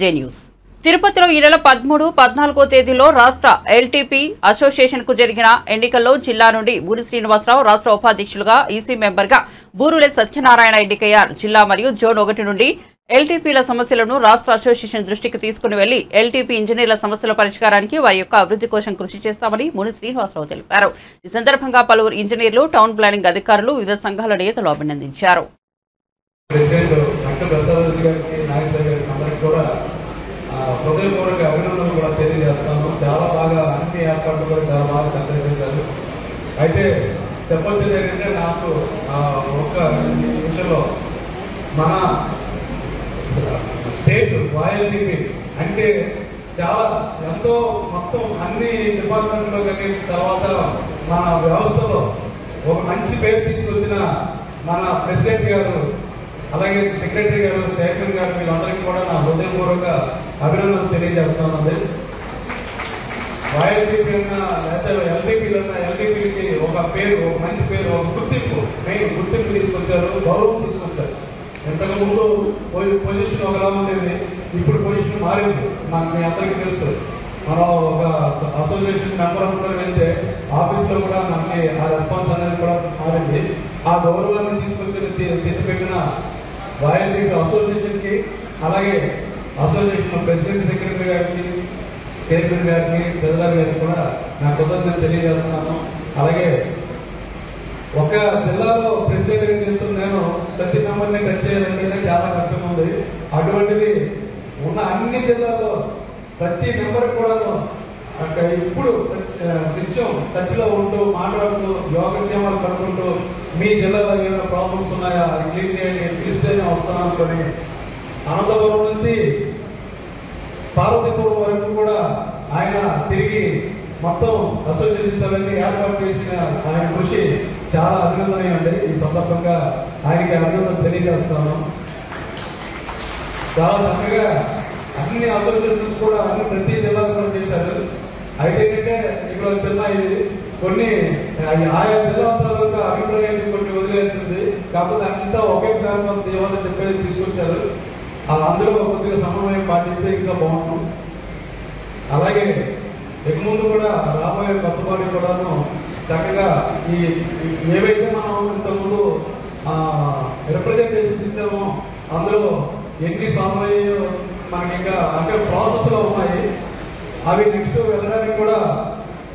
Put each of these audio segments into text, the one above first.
జే news. తిరుపతిలో ఈ నెల 13, 14 తేదీలో రాష్ట్ర ఎల్టీపీ అసోసియేషన్ కు జరిగిన ఎన్నికల్లో జిల్లా నుండి బూరి శ్రీనివాసరావు రాష్ట్ర ఉపాధ్యక్షులుగా, ఈసీ మెంబర్గా బూరులే సత్యనారాయణ ఎన్నికయ్యారు. జిల్లా మరియు జోన్ 1 నుండి ఎల్టీపీల సమస్యలను రాష్ట్ర అసోసియేషన్ దృష్టికి తీసుకుని వెళ్లి ఎల్టీపీ ఇంజనీర్ల సమస్యల పరిష్కారానికి వారి యొక్క అభివృద్ధి కోసం కృషి చేస్తామని బూరి శ్రీనివాసరావు తెలిపారు. ఈ సందర్భంగా పలువురు ఇంజనీర్లు, టౌన్ ప్లానింగ్ అధికారులు, వివిధ సంఘాల నేతలు అభినందించారు. హృదయపూర్వక అభినందనలు కూడా తెలియజేస్తాను. చాలా బాగా అన్ని ఏర్పాట్లు కూడా చాలా బాగా కండక్ట్ చేశారు. అయితే చెప్పొచ్చేది ఏంటంటే, నాకు ఒక్క విషయంలో మన స్టేట్ వాయల్టీపీ అంటే చాలా ఎంతో మొత్తం అన్ని డిపార్ట్మెంట్లో కానీ తర్వాత మన వ్యవస్థలో ఒక మంచి పేరు తీసుకొచ్చిన మన ప్రెసిడెంట్ గారు, అలాగే సెక్రటరీ గారు, చైర్మన్ గారు, వీళ్ళందరికీ కూడా నా హృదయపూర్వక అభినందనలు తెలియజేస్తానండి. వాయల్టీపీ ఉన్న లేదా ఎల్టీపీలు ఉన్న ఎల్టీపీకి ఒక పేరు, ఒక మంచి పేరు, ఒక గుర్తింపు, మెయిన్ గుర్తింపు తీసుకొచ్చారు, గౌరవం తీసుకొచ్చారు. ఇంతకు ముందు పొజిషన్ ఒకలా ఉండేది, ఇప్పుడు పొజిషన్ మారింది. మీ అందరికీ తెలుసు. మనం ఒక అసోసియేషన్ మెంబర్ అందరూ వెళ్తే ఆఫీస్లో కూడా మనకి ఆ రెస్పాన్స్ అనేది కూడా మారింది. ఆ గౌరవాన్ని తీసుకొచ్చి తెచ్చిపెట్టిన వాయల్టీపీ అసోసియేషన్కి, అలాగే అసోసియేషన్ ప్రెసిడెంట్, సెక్రటరీ గారికి, చైర్మన్ గారికి, ట్రెజరర్ గారికి కూడా నా కృతజ్ఞతలు తెలియజేస్తున్నాను. అలాగే ఒక జిల్లాలో ప్రెసిడెంట్గా చేస్తున్న నేను ప్రతి మెంబర్ని టచ్ చేయాలంటే చాలా కష్టం ఉంది. అటువంటిది ఉన్న అన్ని జిల్లాల్లో ప్రతి మెంబర్ కూడా ఇప్పుడు నిత్యం టచ్లో ఉంటూ, మాట్లాడుతూ, యోగక్షేమాలు కనుక్కుంటూ, మీ జిల్లాలో ఏమైనా ప్రాబ్లమ్స్ ఉన్నాయా క్లీన్ చేయండి, పిలిస్తేనే వస్తాను అనుకొని అనంతపురం నుంచి పార్వతీపురం వరకు కూడా ఆయన తిరిగి మొత్తం అసోసియేషన్స్ అవన్నీ ఏర్పాటు చేసిన ఆయన కృషి చాలా అభినందనీయండి. ఈ సందర్భంగా ఆయనకి అభినందన తెలియజేస్తాను. చాలా చక్కగా అన్ని అసోసియేషన్స్ కూడా అన్ని ప్రతి జిల్లాలో చేశారు. అయితే ఏంటంటే ఇక్కడ చిన్న ఇది కొన్ని ఆయా జిల్లా స్థాయిలో అభిప్రాయాన్ని కొన్ని వదిలేసింది. కాకపోతే అంతా ఒకే ప్రాంతం దేవాలని చెప్పేది తీసుకొచ్చారు. అందులో కొద్దిగా సమన్వయం పాటిస్తే ఇంకా బాగుంటాం. అలాగే ఇక ముందు కూడా రాబోయే కొత్తపాటి కూడాను చక్కగా ఈ ఏవైతే మనం ఇంతకుముందు రిప్రజెంటేషన్స్ ఇచ్చామో అందులో ఎన్ని సమన్వయం మనకి ఇంకా అంటే ప్రాసెస్లో ఉన్నాయి. అవి నెక్స్ట్ వెళ్ళడానికి కూడా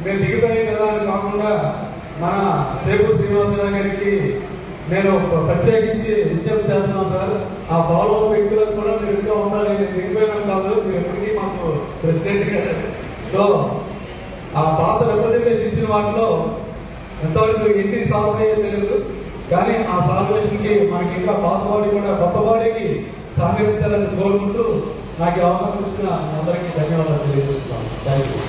మేము దిగిపోయాం కదా అని కాకుండా మన చేపూరు శ్రీనివాసరావు గారికి నేను ప్రత్యేకించి విజ్ఞప్తి చేస్తున్నాను సార్. ఆ ఫాలో అప్ వ్యక్తులకు కూడా మీరు ఇంకా ఉండాలి. నేను దిగిపోయినాం కాదు, మీరు ఎప్పటికీ మాకు ప్రెసిడెంట్ గారు. సో ఆ పాత రిప్రజెంటేషన్ ఇచ్చిన వాటిలో ఎంతవరకు ఎన్ని సాల్వ్ అయ్యే తెలియదు, కానీ ఆ సాల్వేషన్కి మనకి ఇంకా పాత బాడీ కూడా కొత్త బాడీకి సహకరించాలని కోరుకుంటూ నాకు అవకాశం ఇచ్చిన అందరికీ ధన్యవాదాలు తెలియజేస్తున్నాను. Thank you.